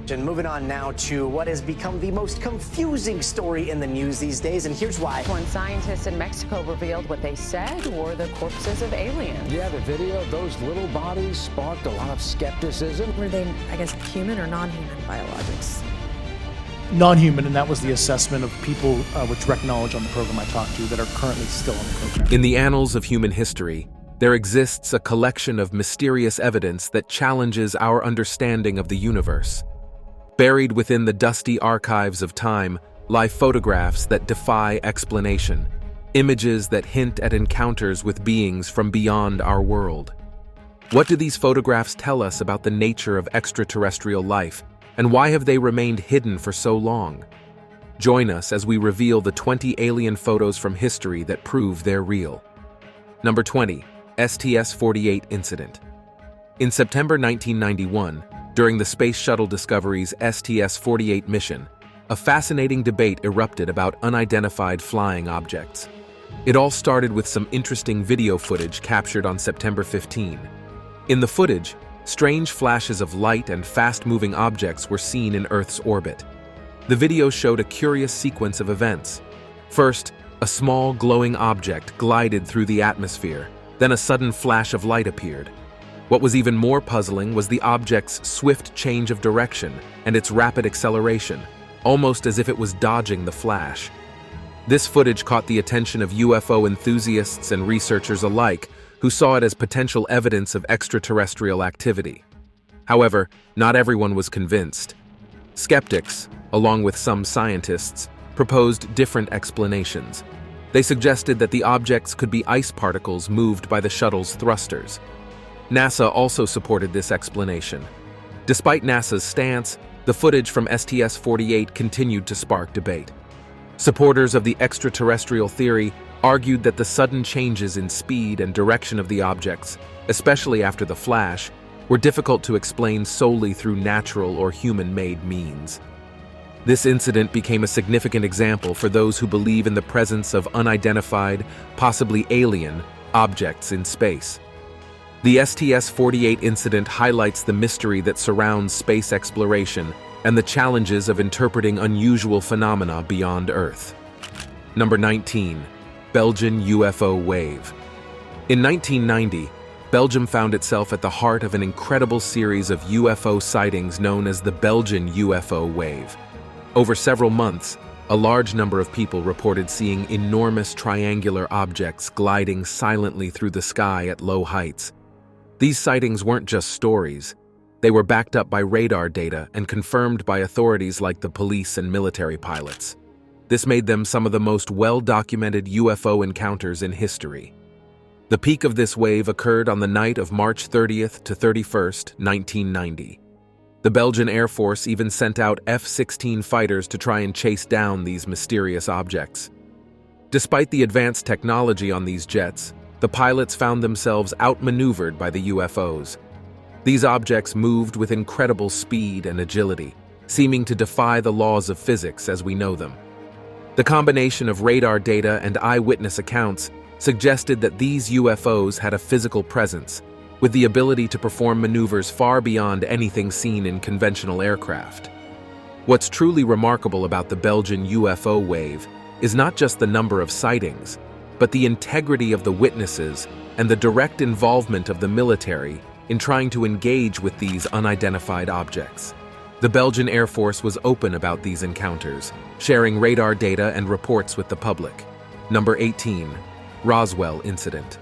And moving on now to what has become the most confusing story in the news these days, and here's why. When scientists in Mexico revealed what they said were the corpses of aliens. Yeah, the video of those little bodies sparked a lot of skepticism. Were they, I guess, human or non-human biologics? Non-human, and that was the assessment of people with direct knowledge on the program I talked to that are currently still on the program. In the annals of human history, there exists a collection of mysterious evidence that challenges our understanding of the universe. Buried within the dusty archives of time lie photographs that defy explanation, images that hint at encounters with beings from beyond our world. What do these photographs tell us about the nature of extraterrestrial life, and why have they remained hidden for so long? Join us as we reveal the 20 alien photos from history that prove they're real. Number 20. STS-forty-eight Incident. In September 1991, during the Space Shuttle Discovery's STS-forty-eight mission, a fascinating debate erupted about unidentified flying objects. It all started with some interesting video footage captured on September 15. In the footage, strange flashes of light and fast-moving objects were seen in Earth's orbit. The video showed a curious sequence of events. First, a small glowing object glided through the atmosphere, then a sudden flash of light appeared. What was even more puzzling was the object's swift change of direction and its rapid acceleration, almost as if it was dodging the flash. This footage caught the attention of UFO enthusiasts and researchers alike, who saw it as potential evidence of extraterrestrial activity. However, not everyone was convinced. Skeptics, along with some scientists, proposed different explanations. They suggested that the objects could be ice particles moved by the shuttle's thrusters. NASA also supported this explanation. Despite NASA's stance, the footage from STS-forty-eight continued to spark debate. Supporters of the extraterrestrial theory argued that the sudden changes in speed and direction of the objects, especially after the flash, were difficult to explain solely through natural or human-made means. This incident became a significant example for those who believe in the presence of unidentified, possibly alien, objects in space. The STS-forty-eight incident highlights the mystery that surrounds space exploration and the challenges of interpreting unusual phenomena beyond Earth. Number 19. Belgian UFO Wave. In 1990, Belgium found itself at the heart of an incredible series of UFO sightings known as the Belgian UFO Wave. Over several months, a large number of people reported seeing enormous triangular objects gliding silently through the sky at low heights. These sightings weren't just stories. They were backed up by radar data and confirmed by authorities like the police and military pilots. This made them some of the most well-documented UFO encounters in history. The peak of this wave occurred on the night of March 30th to 31st, 1990. The Belgian Air Force even sent out F-16 fighters to try and chase down these mysterious objects. Despite the advanced technology on these jets, the pilots found themselves outmaneuvered by the UFOs. These objects moved with incredible speed and agility, seeming to defy the laws of physics as we know them. The combination of radar data and eyewitness accounts suggested that these UFOs had a physical presence, with the ability to perform maneuvers far beyond anything seen in conventional aircraft. What's truly remarkable about the Belgian UFO wave is not just the number of sightings, but the integrity of the witnesses and the direct involvement of the military in trying to engage with these unidentified objects. The Belgian Air Force was open about these encounters, sharing radar data and reports with the public. Number 18. Roswell Incident.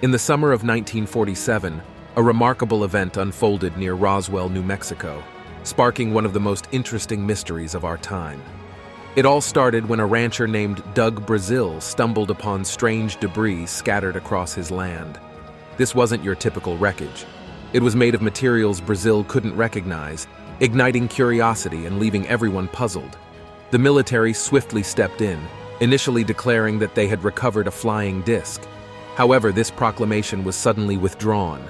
In the summer of 1947, a remarkable event unfolded near Roswell, New Mexico, sparking one of the most interesting mysteries of our time. It all started when a rancher named Doug Brazil stumbled upon strange debris scattered across his land. This wasn't your typical wreckage. It was made of materials Brazil couldn't recognize, igniting curiosity and leaving everyone puzzled. The military swiftly stepped in, initially declaring that they had recovered a flying disc. However, this proclamation was suddenly withdrawn,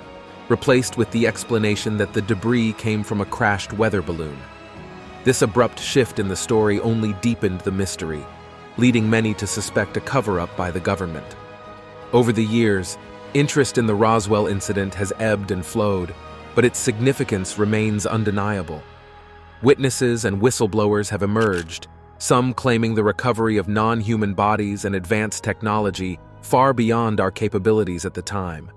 replaced with the explanation that the debris came from a crashed weather balloon. This abrupt shift in the story only deepened the mystery, leading many to suspect a cover-up by the government. Over the years, interest in the Roswell incident has ebbed and flowed, but its significance remains undeniable. Witnesses and whistleblowers have emerged, some claiming the recovery of non-human bodies and advanced technology far beyond our capabilities at the time.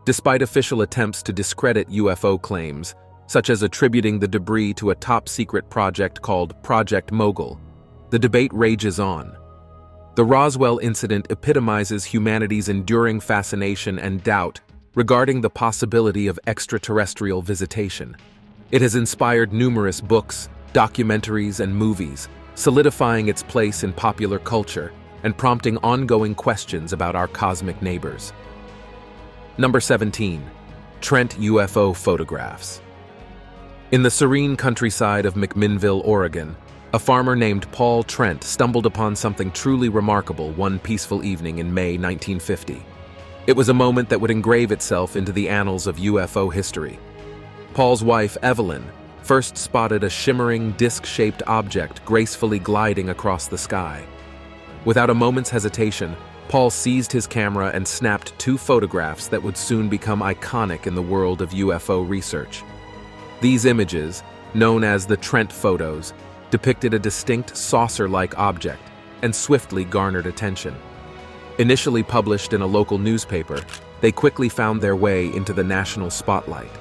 Despite official attempts to discredit UFO claims, such as attributing the debris to a top-secret project called Project Mogul, the debate rages on. The Roswell Incident epitomizes humanity's enduring fascination and doubt regarding the possibility of extraterrestrial visitation. It has inspired numerous books, documentaries, and movies, solidifying its place in popular culture and prompting ongoing questions about our cosmic neighbors. Number 17. Trent UFO Photographs. In the serene countryside of McMinnville, Oregon, a farmer named Paul Trent stumbled upon something truly remarkable one peaceful evening in May 1950. It was a moment that would engrave itself into the annals of UFO history. Paul's wife, Evelyn, first spotted a shimmering, disc-shaped object gracefully gliding across the sky. Without a moment's hesitation, Paul seized his camera and snapped 2 photographs that would soon become iconic in the world of UFO research. These images, known as the Trent photos, depicted a distinct saucer-like object and swiftly garnered attention. Initially published in a local newspaper, they quickly found their way into the national spotlight.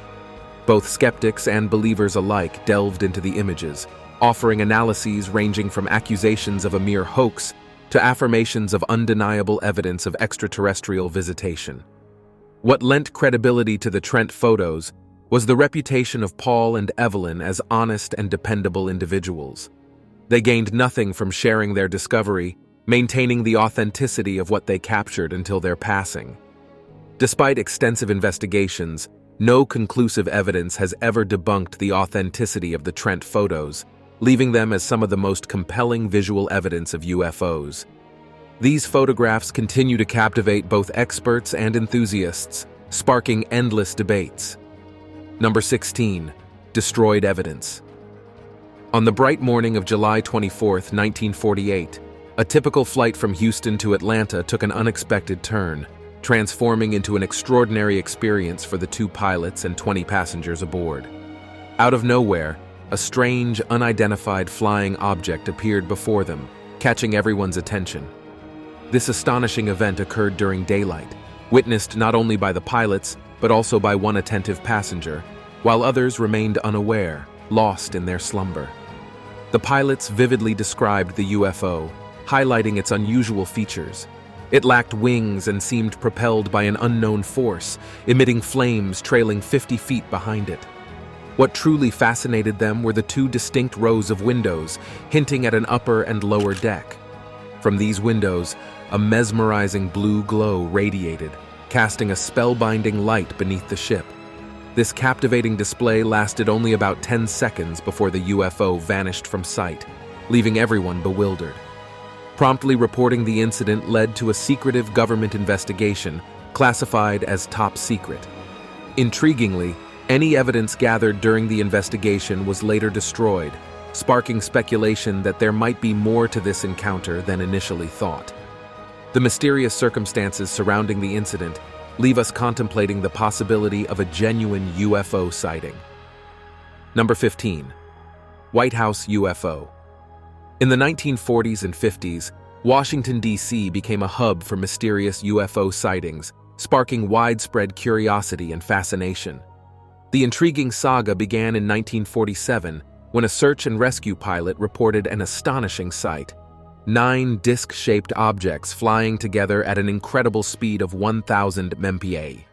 Both skeptics and believers alike delved into the images, offering analyses ranging from accusations of a mere hoax to affirmations of undeniable evidence of extraterrestrial visitation. What lent credibility to the Trent photos was the reputation of Paul and Evelyn as honest and dependable individuals. They gained nothing from sharing their discovery, maintaining the authenticity of what they captured until their passing. Despite extensive investigations, no conclusive evidence has ever debunked the authenticity of the Trent photos, leaving them as some of the most compelling visual evidence of UFOs. These photographs continue to captivate both experts and enthusiasts, sparking endless debates. Number 16. Destroyed evidence. On the bright morning of July 24, 1948, a typical flight from Houston to Atlanta took an unexpected turn, transforming into an extraordinary experience for the 2 pilots and 20 passengers aboard. Out of nowhere, a strange, unidentified flying object appeared before them, catching everyone's attention. This astonishing event occurred during daylight, witnessed not only by the pilots, but also by one attentive passenger, while others remained unaware, lost in their slumber. The pilots vividly described the UFO, highlighting its unusual features. It lacked wings and seemed propelled by an unknown force, emitting flames trailing 50 feet behind it. What truly fascinated them were the 2 distinct rows of windows, hinting at an upper and lower deck. From these windows, a mesmerizing blue glow radiated, casting a spellbinding light beneath the ship. This captivating display lasted only about 10 seconds before the UFO vanished from sight, leaving everyone bewildered. Promptly reporting the incident led to a secretive government investigation, classified as top secret. Intriguingly, any evidence gathered during the investigation was later destroyed, sparking speculation that there might be more to this encounter than initially thought. The mysterious circumstances surrounding the incident leave us contemplating the possibility of a genuine UFO sighting. Number 15. White House UFO. In the 1940s and 50s, Washington, D.C. became a hub for mysterious UFO sightings, sparking widespread curiosity and fascination. The intriguing saga began in 1947 when a search and rescue pilot reported an astonishing sight: 9 disc-shaped objects flying together at an incredible speed of 1,000 mph.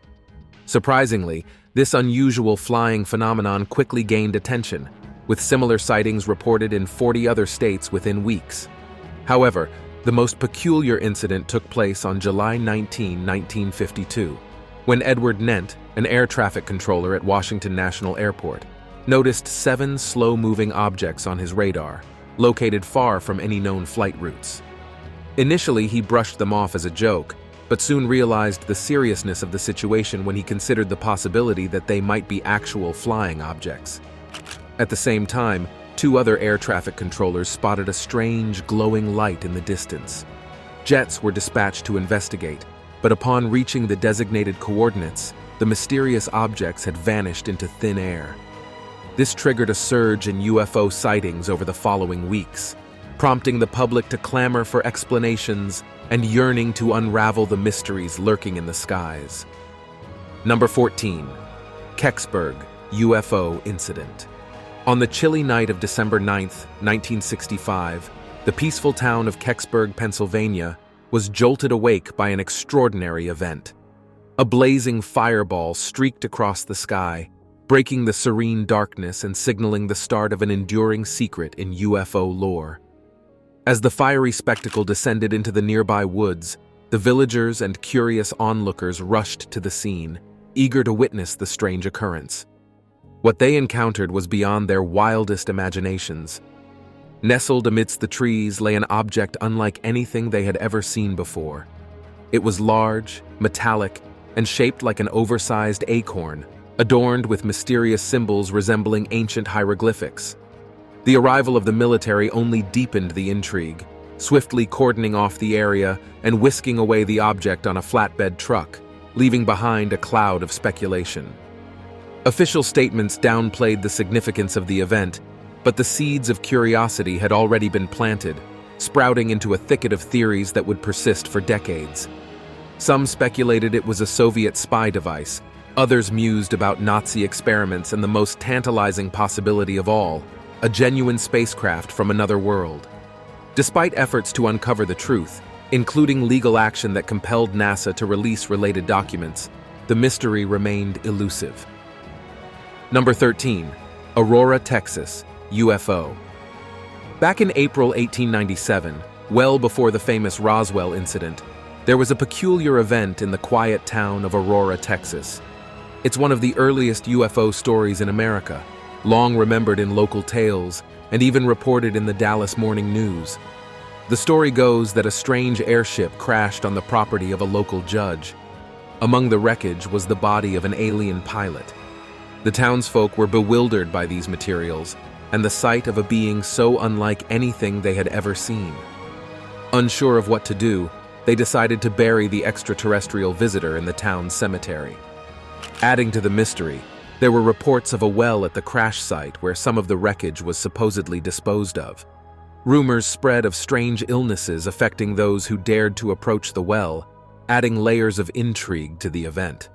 Surprisingly, this unusual flying phenomenon quickly gained attention, with similar sightings reported in 40 other states within weeks. However, the most peculiar incident took place on July 19, 1952, when Edward Nent, an air traffic controller at Washington National Airport, noticed 7 slow-moving objects on his radar, located far from any known flight routes. Initially, he brushed them off as a joke, but soon realized the seriousness of the situation when he considered the possibility that they might be actual flying objects. At the same time, 2 other air traffic controllers spotted a strange, glowing light in the distance. Jets were dispatched to investigate, but upon reaching the designated coordinates, the mysterious objects had vanished into thin air. This triggered a surge in UFO sightings over the following weeks, prompting the public to clamor for explanations and yearning to unravel the mysteries lurking in the skies. Number 14. Kbur UFO Incident. On the chilly night of December 9, 1965, the peaceful town of Kbur, Pennsylvania, was jolted awake by an extraordinary event. A blazing fireball streaked across the sky, breaking the serene darkness and signaling the start of an enduring secret in UFO lore. As the fiery spectacle descended into the nearby woods, the villagers and curious onlookers rushed to the scene, eager to witness the strange occurrence. What they encountered was beyond their wildest imaginations. Nestled amidst the trees lay an object unlike anything they had ever seen before. It was large, metallic, and shaped like an oversized acorn, adorned with mysterious symbols resembling ancient hieroglyphics. The arrival of the military only deepened the intrigue, swiftly cordoning off the area and whisking away the object on a flatbed truck, leaving behind a cloud of speculation. Official statements downplayed the significance of the event, but the seeds of curiosity had already been planted, sprouting into a thicket of theories that would persist for decades. Some speculated it was a Soviet spy device, others mused about Nazi experiments, and the most tantalizing possibility of all, a genuine spacecraft from another world. Despite efforts to uncover the truth, including legal action that compelled NASA to release related documents, the mystery remained elusive. Number 13. Aurora Texas UFO. Back in April 1897, well before the famous Roswell Incident, there was a peculiar event in the quiet town of Aurora, Texas. It's one of the earliest UFO stories in America, long remembered in local tales and even reported in the Dallas Morning News. The story goes that a strange airship crashed on the property of a local judge. Among the wreckage was the body of an alien pilot. The townsfolk were bewildered by these materials and the sight of a being so unlike anything they had ever seen. Unsure of what to do, they decided to bury the extraterrestrial visitor in the town's cemetery. Adding to the mystery, there were reports of a well at the crash site where some of the wreckage was supposedly disposed of. Rumors spread of strange illnesses affecting those who dared to approach the well, adding layers of intrigue to the event.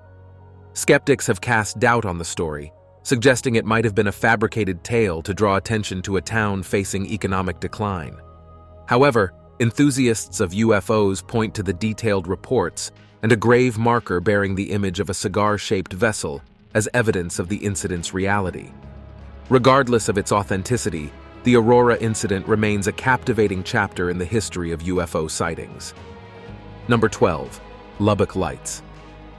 Skeptics have cast doubt on the story, suggesting it might have been a fabricated tale to draw attention to a town facing economic decline. However, enthusiasts of UFOs point to the detailed reports and a grave marker bearing the image of a cigar-shaped vessel as evidence of the incident's reality. Regardless of its authenticity, the Aurora incident remains a captivating chapter in the history of UFO sightings. Number 12. Luic Lights.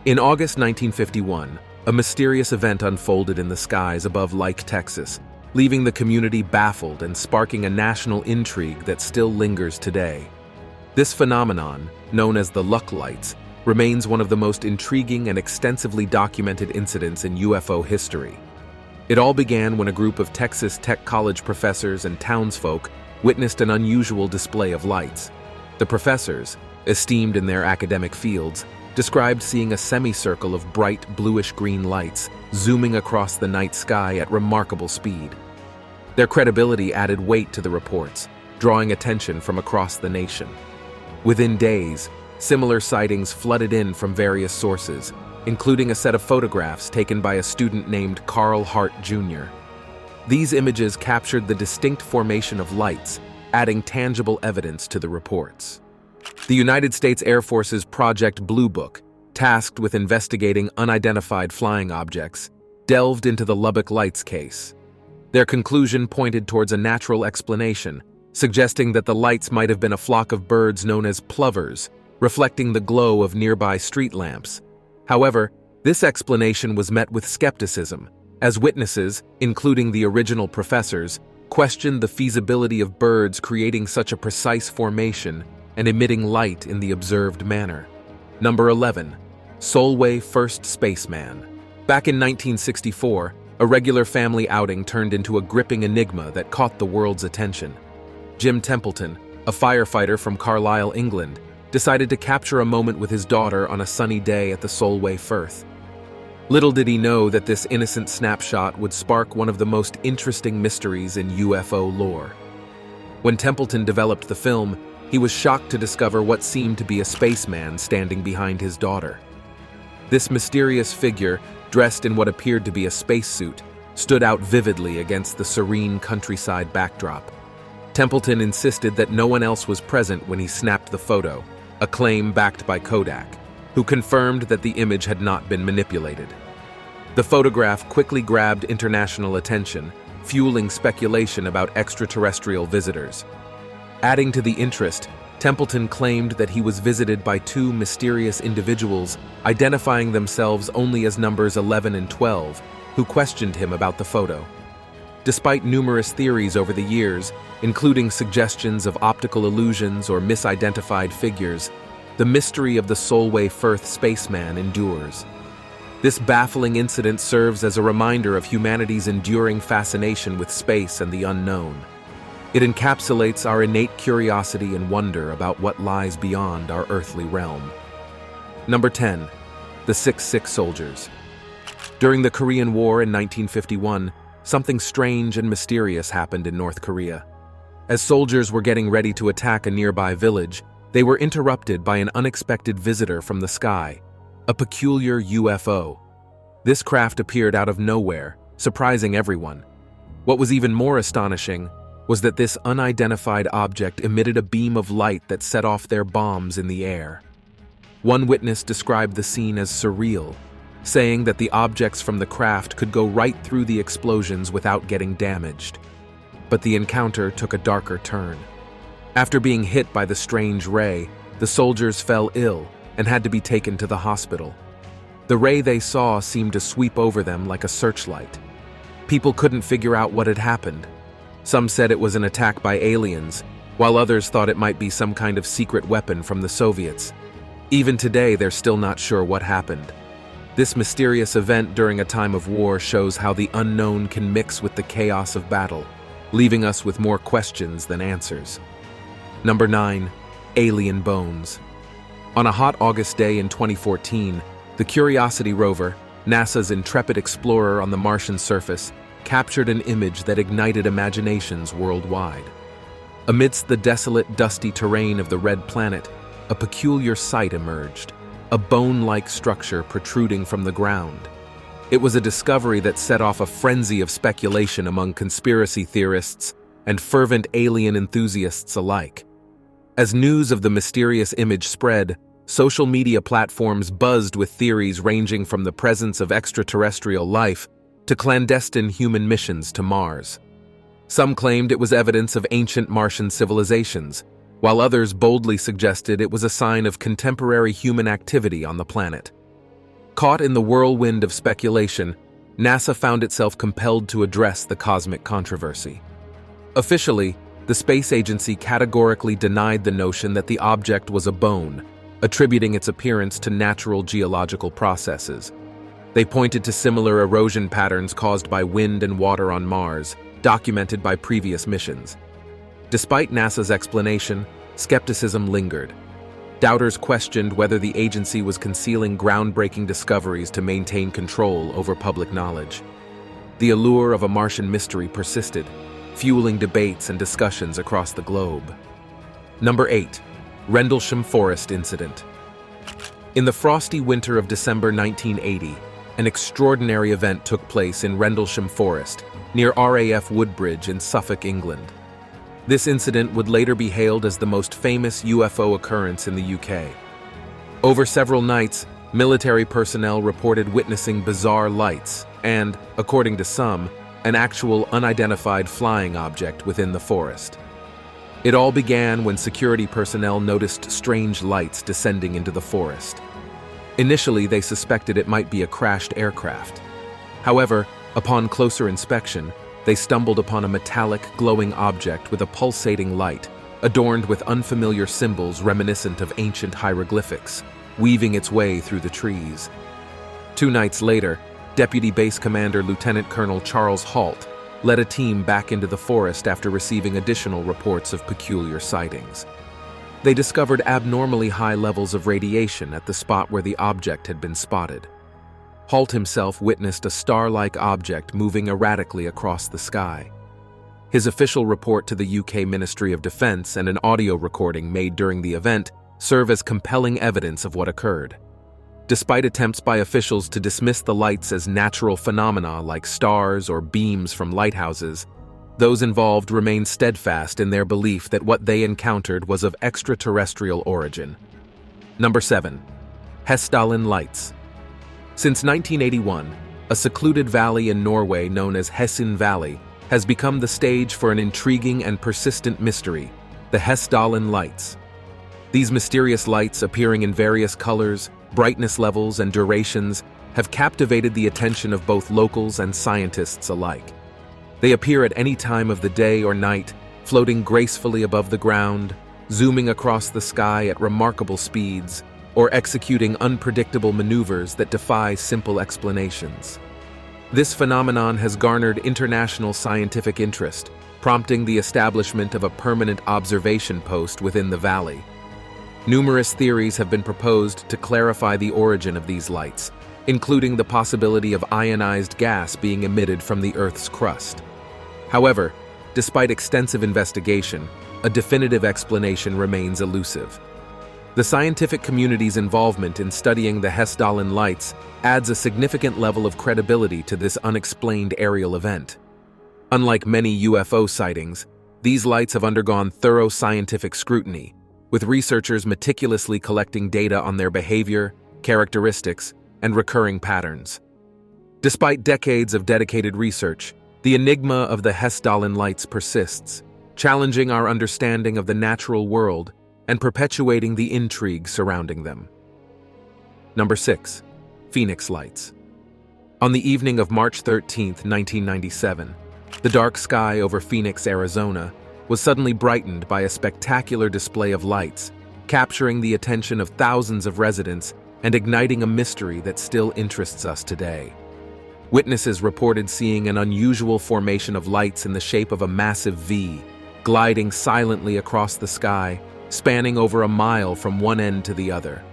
In August 1951, a mysterious event unfolded in the skies above Luic, Texas, leaving the community baffled and sparking a national intrigue that still lingers today. This phenomenon, known as the Luic Lights, remains one of the most intriguing and extensively documented incidents in UFO history. It all began when a group of Texas Tech College professors and townsfolk witnessed an unusual display of lights. The professors, esteemed in their academic fields, described seeing a semicircle of bright bluish-green lights zooming across the night sky at remarkable speed. Their credibility added weight to the reports, drawing attention from across the nation. Within days, similar sightings flooded in from various sources, including a set of photographs taken by a student named Carl Hart Jr. These images captured the distinct formation of lights, adding tangible evidence to the reports. The United States Air Force's Project Blue Book, tasked with investigating unidentified flying objects, delved into the Luic Lights case. Their conclusion pointed towards a natural explanation, suggesting that the lights might have been a flock of birds known as plovers, reflecting the glow of nearby street lamps. However, this explanation was met with skepticism, as witnesses, including the original professors, questioned the feasibility of birds creating such a precise formation and emitting light in the observed manner. Number 11. Solway First Spaceman. Back in 1964, a regular family outing turned into a gripping enigma that caught the world's attention. Jim Templeton, a firefighter from Carlisle, England, decided to capture a moment with his daughter on a sunny day at the Solway Firth. Little did he know that this innocent snapshot would spark one of the most interesting mysteries in UFO lore. When Templeton developed the film, he was shocked to discover what seemed to be a spaceman standing behind his daughter. This mysterious figure, dressed in what appeared to be a spacesuit, stood out vividly against the serene countryside backdrop. Templeton insisted that no one else was present when he snapped the photo, a claim backed by Kodak, who confirmed that the image had not been manipulated. The photograph quickly grabbed international attention, fueling speculation about extraterrestrial visitors. Adding to the interest, Templeton claimed that he was visited by two mysterious individuals, identifying themselves only as numbers 11 and 12, who questioned him about the photo. Despite numerous theories over the years, including suggestions of optical illusions or misidentified figures, the mystery of the Solway Firth spaceman endures. This baffling incident serves as a reminder of humanity's enduring fascination with space and the unknown. It encapsulates our innate curiosity and wonder about what lies beyond our earthly realm. Number 10. The 6-6 Soldiers. During the Korean War in 1951, something strange and mysterious happened in North Korea. As soldiers were getting ready to attack a nearby village, they were interrupted by an unexpected visitor from the sky, a peculiar UFO. This craft appeared out of nowhere, surprising everyone. What was even more astonishing was that this unidentified object emitted a beam of light that set off their bombs in the air. One witness described the scene as surreal, saying that the objects from the craft could go right through the explosions without getting damaged. But the encounter took a darker turn. After being hit by the strange ray, the soldiers fell ill and had to be taken to the hospital. The ray they saw seemed to sweep over them like a searchlight. People couldn't figure out what had happened. Some said it was an attack by aliens, while others thought it might be some kind of secret weapon from the Soviets. Even today, they're still not sure what happened. This mysterious event during a time of war shows how the unknown can mix with the chaos of battle, leaving us with more questions than answers. Number 9. Alien Bones. On a hot August day in 2014, the Curiosity rover, NASA's intrepid explorer on the Martian surface, captured an image that ignited imaginations worldwide. Amidst the desolate, dusty terrain of the red planet, a peculiar sight emerged, a bone-like structure protruding from the ground. It was a discovery that set off a frenzy of speculation among conspiracy theorists and fervent alien enthusiasts alike. As news of the mysterious image spread, social media platforms buzzed with theories ranging from the presence of extraterrestrial life to clandestine human missions to Mars. Some claimed it was evidence of ancient Martian civilizations, while others boldly suggested it was a sign of contemporary human activity on the planet. Caught in the whirlwind of speculation, NASA found itself compelled to address the cosmic controversy. Officially, the space agency categorically denied the notion that the object was a bone, attributing its appearance to natural geological processes. They pointed to similar erosion patterns caused by wind and water on Mars, documented by previous missions. Despite NASA's explanation, skepticism lingered. Doubters questioned whether the agency was concealing groundbreaking discoveries to maintain control over public knowledge. The allure of a Martian mystery persisted, fueling debates and discussions across the globe. Number 8. Rendlesham Forest Incident. In the frosty winter of December 1980, an extraordinary event took place in Rendlesham Forest, near RAF Woodbridge in Suffolk, England. This incident would later be hailed as the most famous UFO occurrence in the UK. Over several nights, military personnel reported witnessing bizarre lights and, according to some, an actual unidentified flying object within the forest. It all began when security personnel noticed strange lights descending into the forest. Initially, they suspected it might be a crashed aircraft. However, upon closer inspection, they stumbled upon a metallic, glowing object with a pulsating light, adorned with unfamiliar symbols reminiscent of ancient hieroglyphics, weaving its way through the trees. 2 nights later, Deputy Base Commander Lieutenant Colonel Charles Halt led a team back into the forest after receiving additional reports of peculiar sightings. They discovered abnormally high levels of radiation at the spot where the object had been spotted. Halt himself witnessed a star-like object moving erratically across the sky. His official report to the UK Ministry of Defence and an audio recording made during the event serve as compelling evidence of what occurred. Despite attempts by officials to dismiss the lights as natural phenomena like stars or beams from lighthouses, those involved remain steadfast in their belief that what they encountered was of extraterrestrial origin. Number 7. Hallin Lights. Since 1981, a secluded valley in Norway known as Hallin Valley has become the stage for an intriguing and persistent mystery, the Hallin Lights. These mysterious lights, appearing in various colors, brightness levels, and durations, have captivated the attention of both locals and scientists alike. They appear at any time of the day or night, floating gracefully above the ground, zooming across the sky at remarkable speeds, or executing unpredictable maneuvers that defy simple explanations. This phenomenon has garnered international scientific interest, prompting the establishment of a permanent observation post within the valley. Numerous theories have been proposed to clarify the origin of these lights, including the possibility of ionized gas being emitted from the Earth's crust. However, despite extensive investigation, a definitive explanation remains elusive. The scientific community's involvement in studying the Hallin Lights adds a significant level of credibility to this unexplained aerial event. Unlike many UFO sightings, these lights have undergone thorough scientific scrutiny, with researchers meticulously collecting data on their behavior, characteristics, and recurring patterns. Despite decades of dedicated research, the enigma of the Hallin Lights persists, challenging our understanding of the natural world and perpetuating the intrigue surrounding them. Number 6. Phoenix Lights. On the evening of March 13, 1997, the dark sky over Phoenix, Arizona, was suddenly brightened by a spectacular display of lights, capturing the attention of thousands of residents and igniting a mystery that still interests us today. Witnesses reported seeing an unusual formation of lights in the shape of a massive V, gliding silently across the sky, spanning over a mile from one end to the other.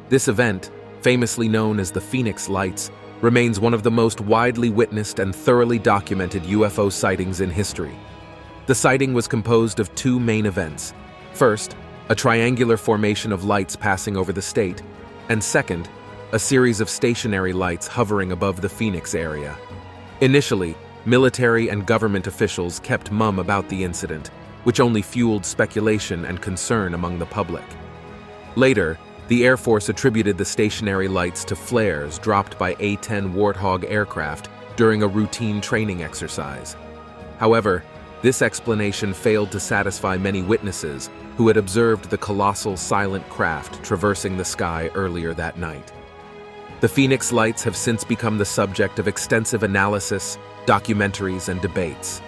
This event, famously known as the Phoenix Lights, remains one of the most widely witnessed and thoroughly documented UFO sightings in history. The sighting was composed of two main events. First, a triangular formation of lights passing over the state, and second, a series of stationary lights hovering above the Phoenix area. Initially, military and government officials kept mum about the incident, which only fueled speculation and concern among the public. Later, the Air Force attributed the stationary lights to flares dropped by A-10 Warthog aircraft during a routine training exercise. However, this explanation failed to satisfy many witnesses who had observed the colossal silent craft traversing the sky earlier that night. The Phoenix Lights have since become the subject of extensive analysis, documentaries, and debates.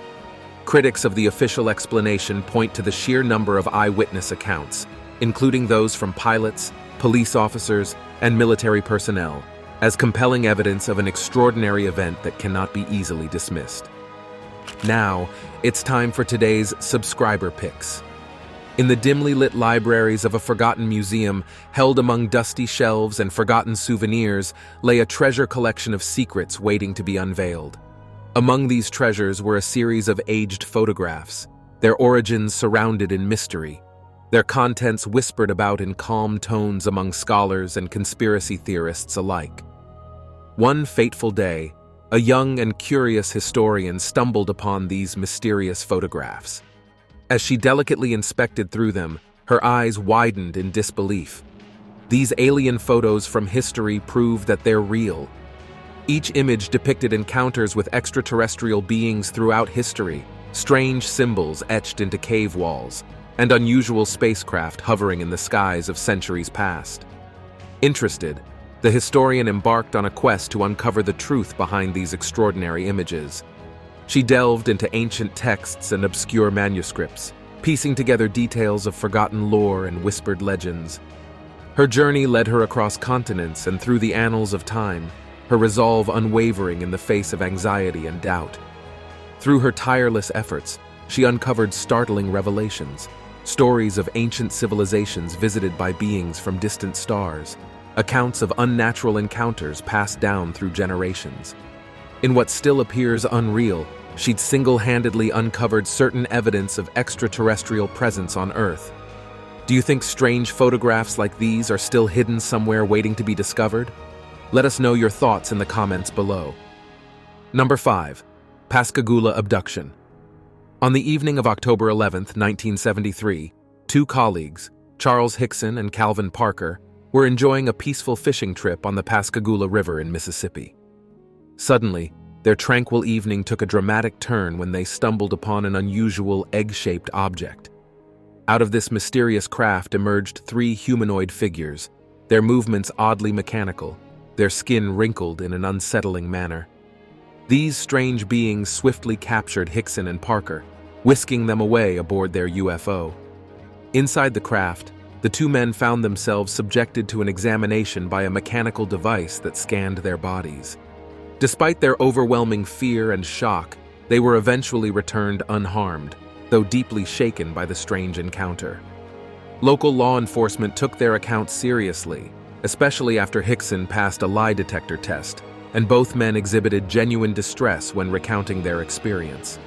Critics of the official explanation point to the sheer number of eyewitness accounts, including those from pilots, police officers, and military personnel, as compelling evidence of an extraordinary event that cannot be easily dismissed. Now, it's time for today's subscriber picks. In the dimly lit libraries of a forgotten museum, held among dusty shelves and forgotten souvenirs, lay a treasure collection of secrets waiting to be unveiled. Among these treasures were a series of aged photographs, their origins surrounded in mystery, their contents whispered about in calm tones among scholars and conspiracy theorists alike. One fateful day, a young and curious historian stumbled upon these mysterious photographs. As she delicately inspected through them, her eyes widened in disbelief. These alien photos from history prove that they're real. Each image depicted encounters with extraterrestrial beings throughout history, strange symbols etched into cave walls, and unusual spacecraft hovering in the skies of centuries past. Interested, the historian embarked on a quest to uncover the truth behind these extraordinary images. She delved into ancient texts and obscure manuscripts, piecing together details of forgotten lore and whispered legends. Her journey led her across continents and through the annals of time, her resolve unwavering in the face of anxiety and doubt. Through her tireless efforts, she uncovered startling revelations, stories of ancient civilizations visited by beings from distant stars, accounts of unnatural encounters passed down through generations. In what still appears unreal, she'd single-handedly uncovered certain evidence of extraterrestrial presence on Earth. Do you think strange photographs like these are still hidden somewhere waiting to be discovered? Let us know your thoughts in the comments below. Number 5. Pascagoula Abduction. On the evening of October 11, 1973, two colleagues, Charles Hickson and Calvin Parker, were enjoying a peaceful fishing trip on the Pascagoula River in Mississippi. Suddenly, their tranquil evening took a dramatic turn when they stumbled upon an unusual egg-shaped object. Out of this mysterious craft emerged three humanoid figures, their movements oddly mechanical, their skin wrinkled in an unsettling manner. These strange beings swiftly captured Hickson and Parker, whisking them away aboard their UFO. Inside the craft, the two men found themselves subjected to an examination by a mechanical device that scanned their bodies. Despite their overwhelming fear and shock, they were eventually returned unharmed, though deeply shaken by the strange encounter. Local law enforcement took their account seriously, especially after Hickson passed a lie detector test, and both men exhibited genuine distress when recounting their experience.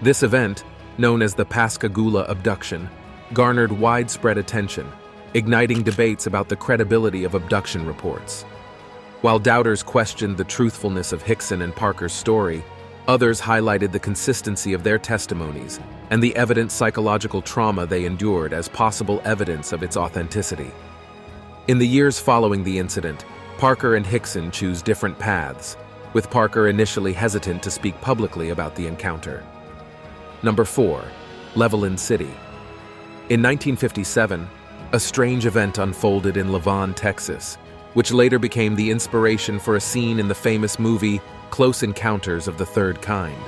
This event, known as the Pascagoula Abduction, garnered widespread attention, igniting debates about the credibility of abduction reports. While doubters questioned the truthfulness of Hickson and Parker's story, others highlighted the consistency of their testimonies and the evident psychological trauma they endured as possible evidence of its authenticity. In the years following the incident, Parker and Hickson chose different paths, with Parker initially hesitant to speak publicly about the encounter. Number 4. Levelin City. In 1957, a strange event unfolded in Levelin, Texas, which later became the inspiration for a scene in the famous movie Close Encounters of the Third Kind.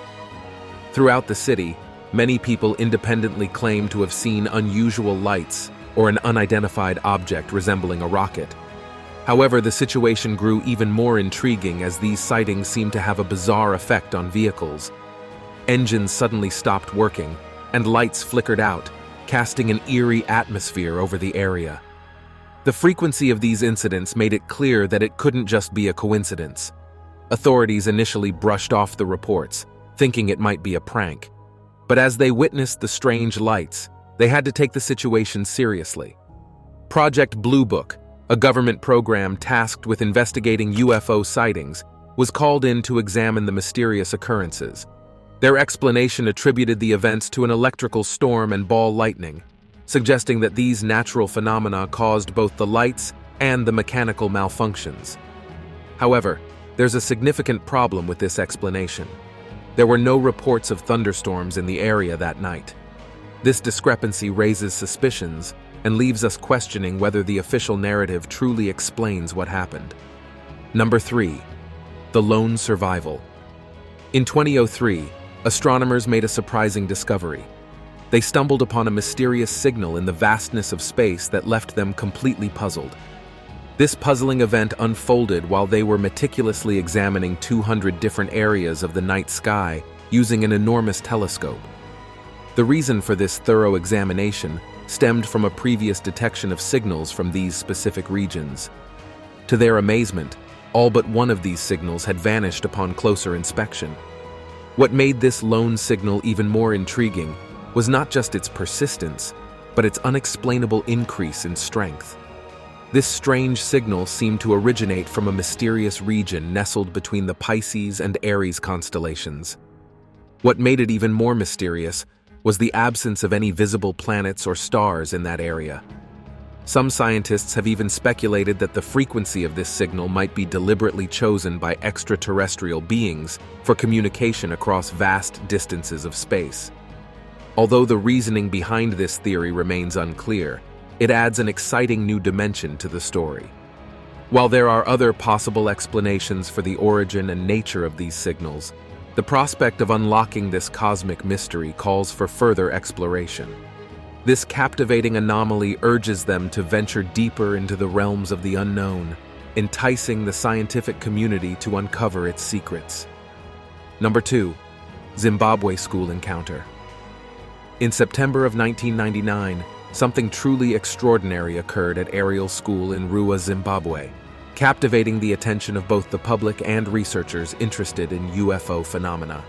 Throughout the city, many people independently claimed to have seen unusual lights or an unidentified object resembling a rocket. However, the situation grew even more intriguing as these sightings seemed to have a bizarre effect on vehicles. Engines suddenly stopped working, and lights flickered out, casting an eerie atmosphere over the area. The frequency of these incidents made it clear that it couldn't just be a coincidence. Authorities initially brushed off the reports, thinking it might be a prank. But as they witnessed the strange lights, they had to take the situation seriously. Project Blue Book, a government program tasked with investigating UFO sightings, was called in to examine the mysterious occurrences. Their explanation attributed the events to an electrical storm and ball lightning, suggesting that these natural phenomena caused both the lights and the mechanical malfunctions. However, there's a significant problem with this explanation. There were no reports of thunderstorms in the area that night. This discrepancy raises suspicions and leaves us questioning whether the official narrative truly explains what happened. Number 3. The Lone Survival. In 2003, astronomers made a surprising discovery. They stumbled upon a mysterious signal in the vastness of space that left them completely puzzled. This puzzling event unfolded while they were meticulously examining 200 different areas of the night sky using an enormous telescope. The reason for this thorough examination stemmed from a previous detection of signals from these specific regions. To their amazement, all but one of these signals had vanished upon closer inspection. What made this lone signal even more intriguing was not just its persistence, but its unexplainable increase in strength. This strange signal seemed to originate from a mysterious region nestled between the Pisces and Aries constellations. What made it even more mysterious was the absence of any visible planets or stars in that area. Some scientists have even speculated that the frequency of this signal might be deliberately chosen by extraterrestrial beings for communication across vast distances of space. Although the reasoning behind this theory remains unclear, it adds an exciting new dimension to the story. While there are other possible explanations for the origin and nature of these signals, the prospect of unlocking this cosmic mystery calls for further exploration. This captivating anomaly urges them to venture deeper into the realms of the unknown, enticing the scientific community to uncover its secrets. Number 2. Zimbabwe School Encounter. In September of 1999, something truly extraordinary occurred at Ariel School in Rua, Zimbabwe, captivating the attention of both the public and researchers interested in UFO phenomena.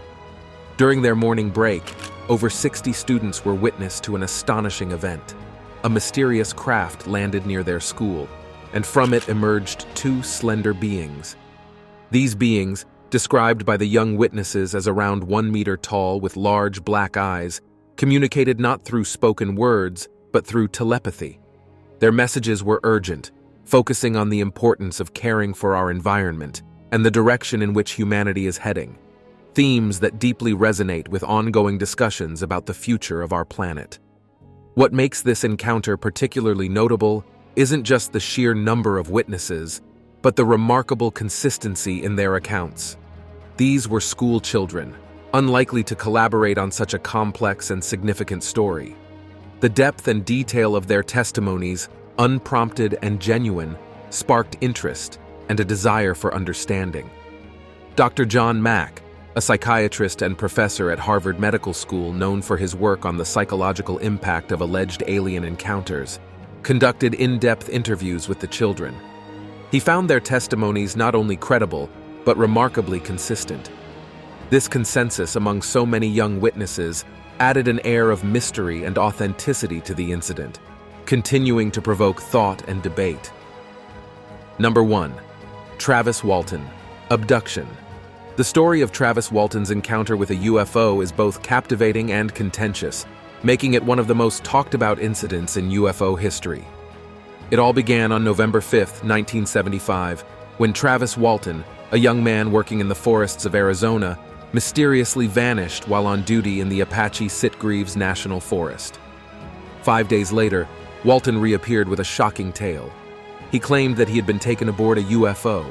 During their morning break, over 60 students were witness to an astonishing event. A mysterious craft landed near their school, and from it emerged two slender beings. These beings, described by the young witnesses as around 1 meter tall with large black eyes, communicated not through spoken words, but through telepathy. Their messages were urgent, focusing on the importance of caring for our environment and the direction in which humanity is heading, themes that deeply resonate with ongoing discussions about the future of our planet. What makes this encounter particularly notable isn't just the sheer number of witnesses, but the remarkable consistency in their accounts. These were school children, unlikely to collaborate on such a complex and significant story. The depth and detail of their testimonies, unprompted and genuine, sparked interest and a desire for understanding. Dr. John Mack, a psychiatrist and professor at Harvard Medical School known for his work on the psychological impact of alleged alien encounters, conducted in-depth interviews with the children. He found their testimonies not only credible, but remarkably consistent. This consensus among so many young witnesses added an air of mystery and authenticity to the incident, continuing to provoke thought and debate. Number 1. Travis Walton, Abduction. The story of Travis Walton's encounter with a UFO is both captivating and contentious, making it one of the most talked about incidents in UFO history. It all began on November 5, 1975, when Travis Walton, a young man working in the forests of Arizona, mysteriously vanished while on duty in the Apache Sitgreaves National Forest. 5 days later, Walton reappeared with a shocking tale. He claimed that he had been taken aboard a UFO.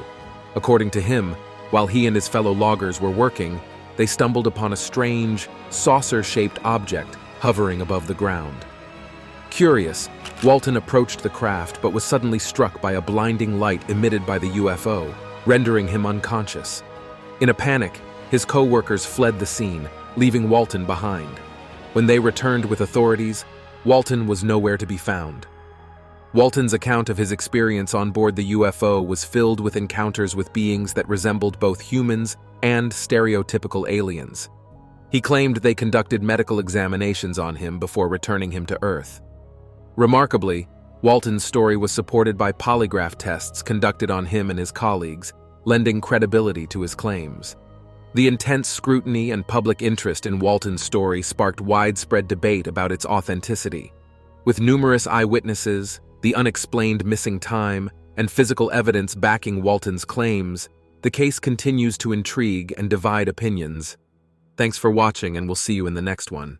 According to him, while he and his fellow loggers were working, they stumbled upon a strange, saucer-shaped object hovering above the ground. Curious, Walton approached the craft but was suddenly struck by a blinding light emitted by the UFO, rendering him unconscious. In a panic, his co-workers fled the scene, leaving Walton behind. When they returned with authorities, Walton was nowhere to be found. Walton's account of his experience on board the UFO was filled with encounters with beings that resembled both humans and stereotypical aliens. He claimed they conducted medical examinations on him before returning him to Earth. Remarkably, Walton's story was supported by polygraph tests conducted on him and his colleagues, lending credibility to his claims. The intense scrutiny and public interest in Walton's story sparked widespread debate about its authenticity. With numerous eyewitnesses, the unexplained missing time, and physical evidence backing Walton's claims, the case continues to intrigue and divide opinions. Thanks for watching, and we'll see you in the next one.